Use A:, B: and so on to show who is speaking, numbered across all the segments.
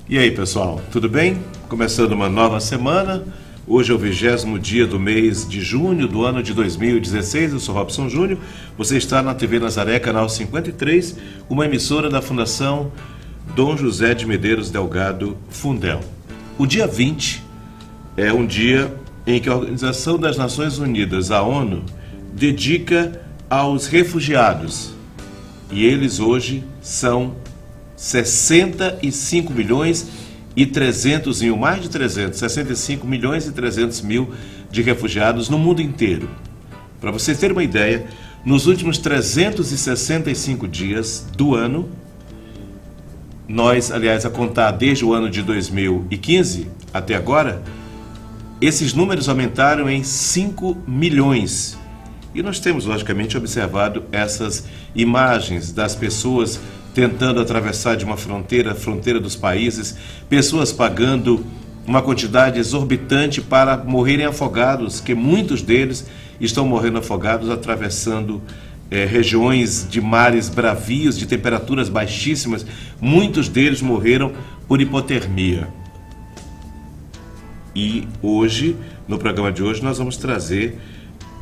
A: E aí, pessoal, tudo bem? Começando uma nova semana. Hoje é o 20º dia do mês de junho do ano de 2016. Eu sou Robson Júnior. Você está na TV Nazaré, canal 53, uma emissora da Fundação Dom José de Medeiros Delgado Fundel. O dia 20 é um dia em que a Organização das Nações Unidas, a ONU, dedica aos refugiados. E eles hoje são 65 milhões e 300 mil, mais de 300, 65 milhões e 300 mil de refugiados no mundo inteiro. Para vocês terem uma ideia, nos últimos 365 dias do ano, nós, aliás, a contar desde o ano de 2015 até agora, esses números aumentaram em 5 milhões. E nós temos, logicamente, observado essas imagens das pessoas tentando atravessar de uma fronteira, fronteira dos países, pessoas pagando uma quantidade exorbitante para morrerem afogados, que muitos deles estão morrendo afogados atravessando regiões de mares bravios, de temperaturas baixíssimas. Muitos deles morreram por hipotermia. E hoje, no programa de hoje, nós vamos trazer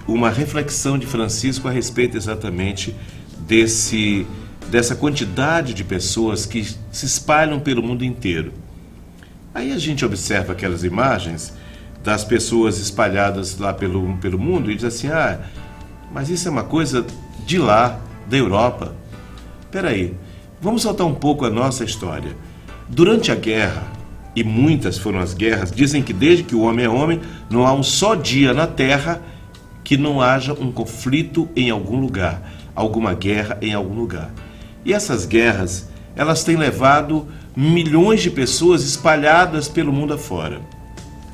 A: uma reflexão de Francisco a respeito exatamente dessa quantidade de pessoas que se espalham pelo mundo inteiro. Aí a gente observa aquelas imagens das pessoas espalhadas lá pelo mundo e diz assim, mas isso é uma coisa de lá, da Europa. Espera aí, vamos soltar um pouco a nossa história. Durante a guerra, e muitas foram as guerras, dizem que desde que o homem é homem, não há um só dia na Terra que não haja um conflito em algum lugar, alguma guerra em algum lugar. E essas guerras, elas têm levado milhões de pessoas espalhadas pelo mundo afora.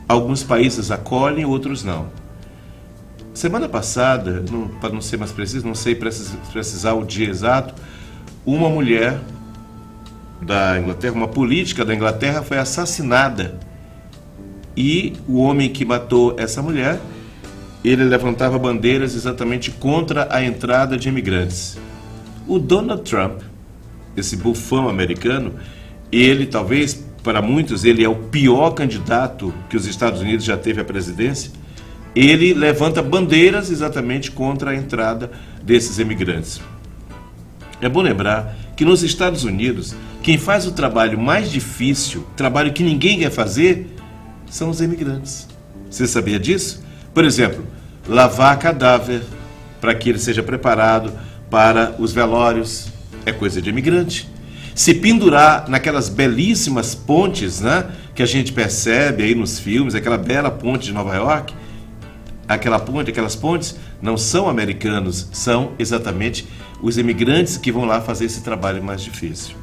A: Alguns países acolhem, outros não. Semana passada, para não ser mais preciso, não sei precisar o dia exato, uma mulher da Inglaterra, uma política da Inglaterra foi assassinada. E o homem que matou essa mulher, ele levantava bandeiras exatamente contra a entrada de imigrantes. O Donald Trump, esse bufão americano, ele talvez, para muitos, ele é o pior candidato que os Estados Unidos já teve à presidência. Ele levanta bandeiras exatamente contra a entrada desses imigrantes. É bom lembrar que nos Estados Unidos, quem faz o trabalho mais difícil, trabalho que ninguém quer fazer, são os imigrantes. Você sabia disso? Por exemplo, lavar cadáver para que ele seja preparado para os velórios é coisa de imigrante. Se pendurar naquelas belíssimas pontes, né, que a gente percebe aí nos filmes, aquela bela ponte de Nova York, aquelas pontes não são americanos, são exatamente os imigrantes que vão lá fazer esse trabalho mais difícil.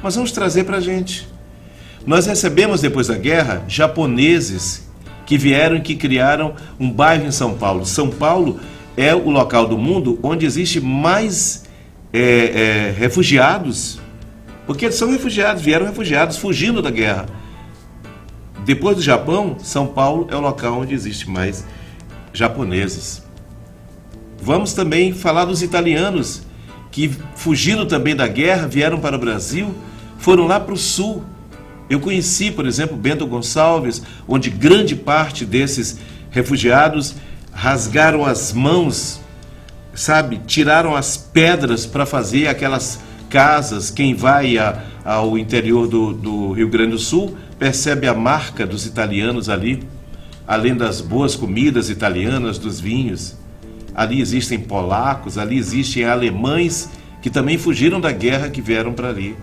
A: Mas vamos trazer para a gente. Nós recebemos depois da guerra japoneses que vieram e que criaram um bairro em São Paulo. São Paulo é o local do mundo onde existe mais refugiados, porque eles são refugiados, vieram refugiados fugindo da guerra. Depois do Japão, São Paulo é o local onde existe mais japoneses. Vamos também falar dos italianos que, fugindo também da guerra, vieram para o Brasil, foram lá para o sul. Eu conheci, por exemplo, Bento Gonçalves, onde grande parte desses refugiados rasgaram as mãos, tiraram as pedras para fazer aquelas casas. Quem vai ao interior do Rio Grande do Sul percebe a marca dos italianos ali, além das boas comidas italianas, dos vinhos. Ali existem polacos, ali existem alemães que também fugiram da guerra, que vieram para ali.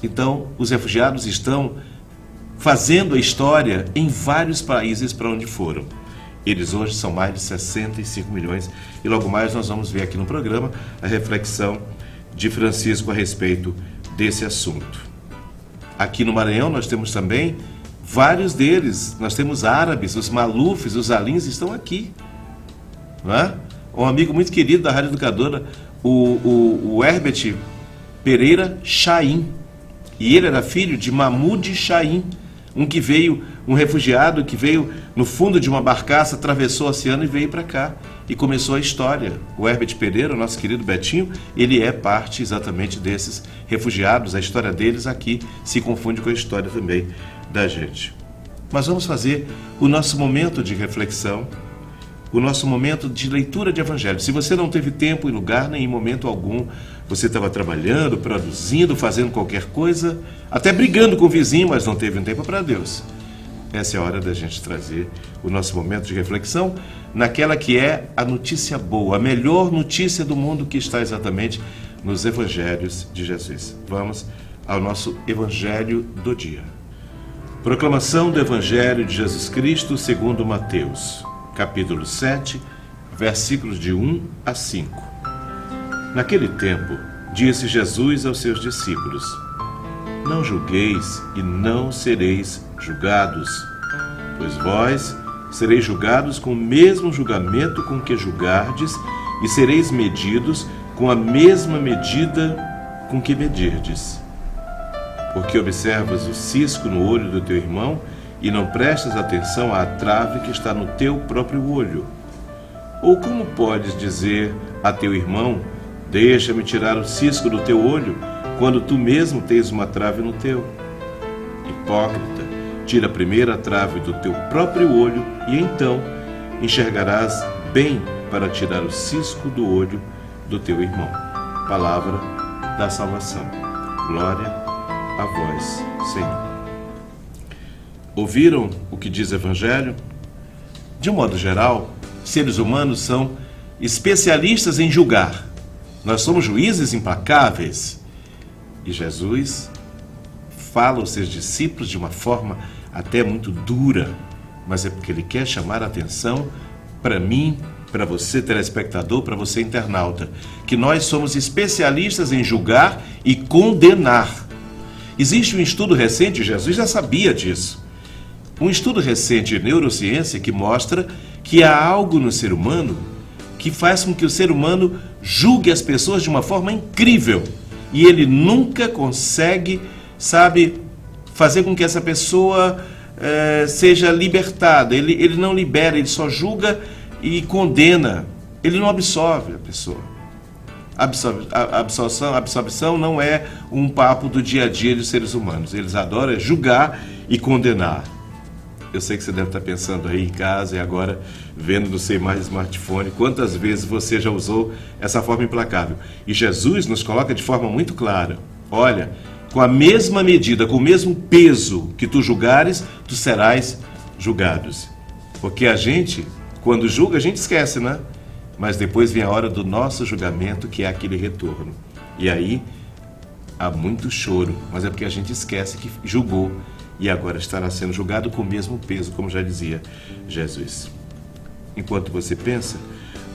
A: Então, os refugiados estão fazendo a história em vários países para onde foram. Eles hoje são mais de 65 milhões e logo mais nós vamos ver aqui no programa a reflexão de Francisco a respeito desse assunto. Aqui no Maranhão nós temos também vários deles. Nós temos árabes, os malufes, os alins estão aqui. Não é? Um amigo muito querido da Rádio Educadora, o Herbert Pereira Chaim. E ele era filho de Mahmoud Chaim, um que veio um refugiado que veio no fundo de uma barcaça, atravessou o oceano e veio para cá. E começou a história. O Herbert Pereira, nosso querido Betinho, ele é parte exatamente desses refugiados. A história deles aqui se confunde com a história também da gente. Mas vamos fazer o nosso momento de reflexão, o nosso momento de leitura de evangelho. Se você não teve tempo e lugar, nem em momento algum, você estava trabalhando, produzindo, fazendo qualquer coisa, até brigando com o vizinho, mas não teve um tempo para Deus. Essa é a hora da gente trazer o nosso momento de reflexão naquela que é a notícia boa, a melhor notícia do mundo, que está exatamente nos evangelhos de Jesus. Vamos ao nosso evangelho do dia. Proclamação do evangelho de Jesus Cristo segundo Mateus, capítulo 7, versículos de 1 a 5. Naquele tempo, disse Jesus aos seus discípulos: Não julgueis e não sereis julgados, pois vós sereis julgados com o mesmo julgamento com que julgardes, e sereis medidos com a mesma medida com que medirdes. Porque observas o cisco no olho do teu irmão e não prestas atenção à trave que está no teu próprio olho? Ou como podes dizer a teu irmão: Deixa-me tirar o cisco do teu olho, quando tu mesmo tens uma trave no teu? Hipócrita, tira primeiro a trave do teu próprio olho, e então enxergarás bem para tirar o cisco do olho do teu irmão. Palavra da salvação. Glória a vós, Senhor. Ouviram o que diz o Evangelho? De um modo geral, seres humanos são especialistas em julgar. Nós somos juízes implacáveis. E Jesus fala aos seus discípulos de uma forma até muito dura, mas é porque ele quer chamar a atenção para mim, para você telespectador, para você internauta, que nós somos especialistas em julgar e condenar. Existe um estudo recente, Jesus já sabia disso, um estudo recente de neurociência que mostra que há algo no ser humano que faz com que o ser humano julgue as pessoas de uma forma incrível. E ele nunca consegue, fazer com que essa pessoa seja libertada. Ele não libera, ele só julga e condena. Ele não absorve a pessoa. A absorção não é um papo do dia a dia dos seres humanos. Eles adoram julgar e condenar. Eu sei que você deve estar pensando aí em casa e agora vendo no seu mais smartphone quantas vezes você já usou essa forma implacável. E Jesus nos coloca de forma muito clara: olha, com a mesma medida, com o mesmo peso que tu julgares, tu serás julgados. Porque a gente, quando julga, a gente esquece, né? Mas depois vem a hora do nosso julgamento, que é aquele retorno. E aí há muito choro, mas é porque a gente esquece que julgou e agora estará sendo julgado com o mesmo peso, como já dizia Jesus. Enquanto você pensa,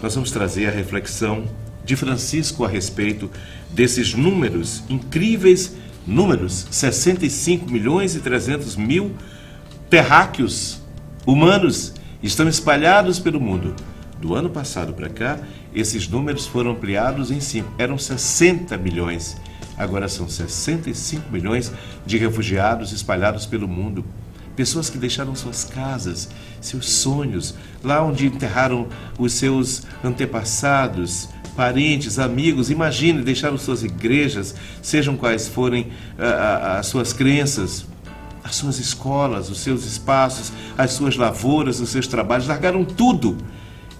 A: nós vamos trazer a reflexão de Francisco a respeito desses números, incríveis números, 65.300.000 terráqueos humanos estão espalhados pelo mundo. Do ano passado para cá, esses números foram ampliados em 5. Eram 60 milhões. Agora são 65 milhões de refugiados espalhados pelo mundo. Pessoas que deixaram suas casas, seus sonhos, lá onde enterraram os seus antepassados, parentes, amigos. Imagine, deixaram suas igrejas, sejam quais forem as suas crenças, as suas escolas, os seus espaços, as suas lavouras, os seus trabalhos. Largaram tudo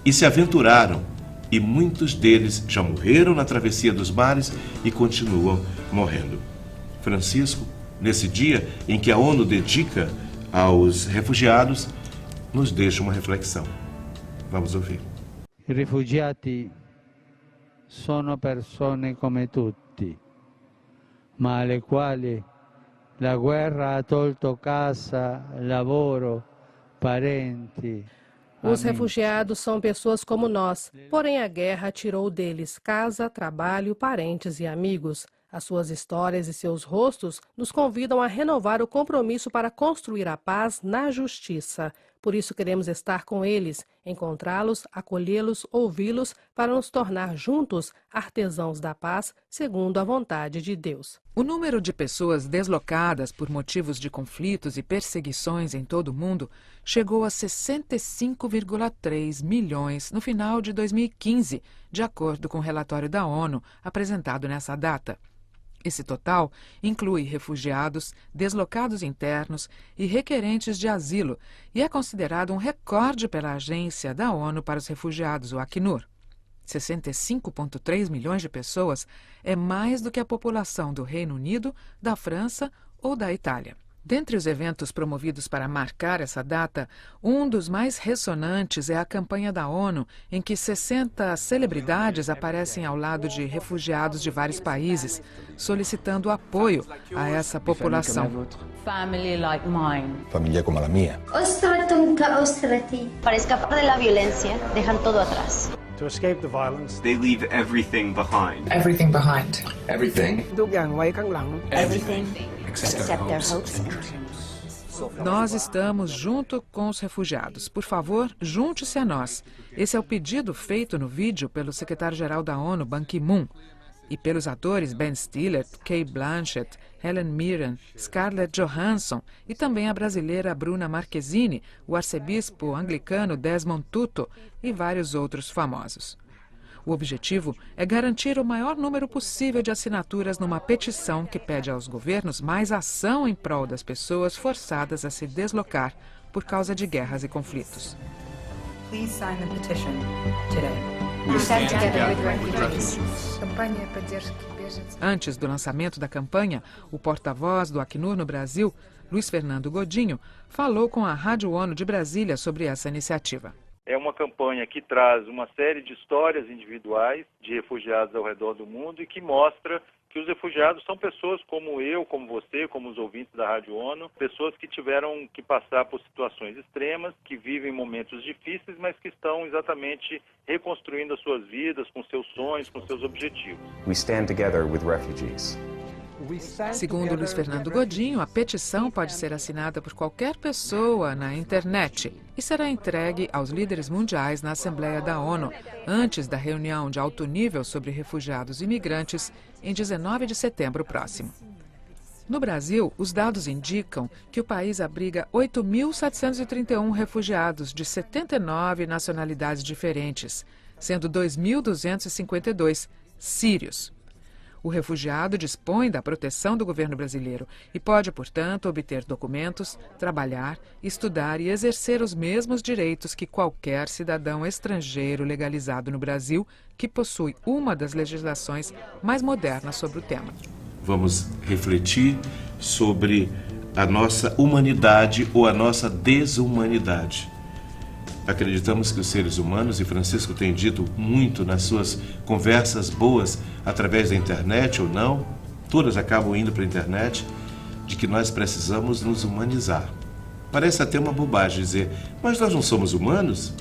A: e se aventuraram. E muitos deles já morreram na travessia dos mares e continuam morrendo. Francisco, nesse dia em que a ONU dedica aos refugiados, nos deixa uma reflexão. Vamos ouvir.
B: I rifugiati sono persone come tutti, ma alle quali la guerra ha tolto casa, lavoro, parenti.
C: Os refugiados são pessoas como nós, porém a guerra tirou deles casa, trabalho, parentes e amigos. As suas histórias e seus rostos nos convidam a renovar o compromisso para construir a paz na justiça. Por isso queremos estar com eles, encontrá-los, acolhê-los, ouvi-los para nos tornar juntos artesãos da paz, segundo a vontade de Deus.
D: O número de pessoas deslocadas por motivos de conflitos e perseguições em todo o mundo chegou a 65,3 milhões no final de 2015, de acordo com o relatório da ONU apresentado nessa data. Esse total inclui refugiados, deslocados internos e requerentes de asilo e é considerado um recorde pela Agência da ONU para os Refugiados, o Acnur. 65,3 milhões de pessoas é mais do que a população do Reino Unido, da França ou da Itália. Dentre os eventos promovidos para marcar essa data, um dos mais ressonantes é a campanha da ONU, em que 60 celebridades aparecem ao lado de refugiados de vários países, solicitando apoio a essa população.
E: Family like mine.
F: Familia como la mía.
E: Para escapar de la violencia, dejan todo atrás.
G: To escape the violence,
H: they leave everything behind.
I: Everything behind.
F: Everything.
E: Everything except their hopes and dreams.
D: Nós estamos junto com os refugiados. Por favor, junte-se a nós. Esse é o pedido feito no vídeo pelo secretário-geral da ONU, Ban Ki-moon, e pelos atores Ben Stiller, Cate Blanchett, Helen Mirren, Scarlett Johansson e também a brasileira Bruna Marquezine, o arcebispo anglicano Desmond Tutu e vários outros famosos. O objetivo é garantir o maior número possível de assinaturas numa petição que pede aos governos mais ação em prol das pessoas forçadas a se deslocar por causa de guerras e conflitos.
I: Please sign the petition today.
E: We stand together with refugees.
D: Antes do lançamento da campanha, o porta-voz do Acnur no Brasil, Luiz Fernando Godinho, falou com a Rádio ONU de Brasília sobre essa iniciativa.
J: É uma campanha que traz uma série de histórias individuais de refugiados ao redor do mundo e que mostra que os refugiados são pessoas como eu, como você, como os ouvintes da Rádio ONU, pessoas que tiveram que passar por situações extremas, que vivem momentos difíceis, mas que estão exatamente reconstruindo as suas vidas, com seus sonhos, com seus objetivos.
H: We stand together with refugees.
D: Segundo Luiz Fernando Godinho, a petição pode ser assinada por qualquer pessoa na internet e será entregue aos líderes mundiais na Assembleia da ONU, antes da reunião de alto nível sobre refugiados e imigrantes, em 19 de setembro próximo. No Brasil, os dados indicam que o país abriga 8.731 refugiados de 79 nacionalidades diferentes, sendo 2.252 sírios. O refugiado dispõe da proteção do governo brasileiro e pode, portanto, obter documentos, trabalhar, estudar e exercer os mesmos direitos que qualquer cidadão estrangeiro legalizado no Brasil que possui uma das legislações mais modernas sobre o tema.
A: Vamos refletir sobre a nossa humanidade ou a nossa desumanidade. Acreditamos que os seres humanos, e Francisco tem dito muito nas suas conversas boas através da internet ou não, todas acabam indo para a internet, de que nós precisamos nos humanizar. Parece até uma bobagem dizer, mas nós não somos humanos?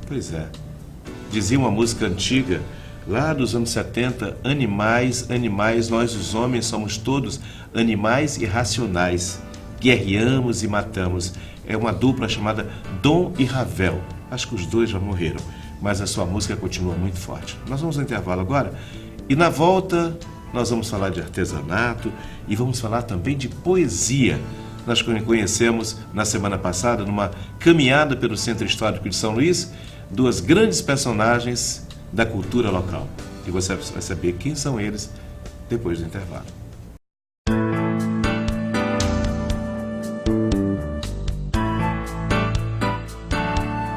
A: Pois é. Dizia uma música antiga, lá dos anos 70, animais, nós os homens somos todos animais irracionais. Guerreamos e matamos. É uma dupla chamada Dom e Ravel. Acho que os dois já morreram, mas a sua música continua muito forte. Nós vamos ao intervalo agora e na volta nós vamos falar de artesanato e vamos falar também de poesia. Nós conhecemos na semana passada, numa caminhada pelo Centro Histórico de São Luís, duas grandes personagens da cultura local. E você vai saber quem são eles depois do intervalo.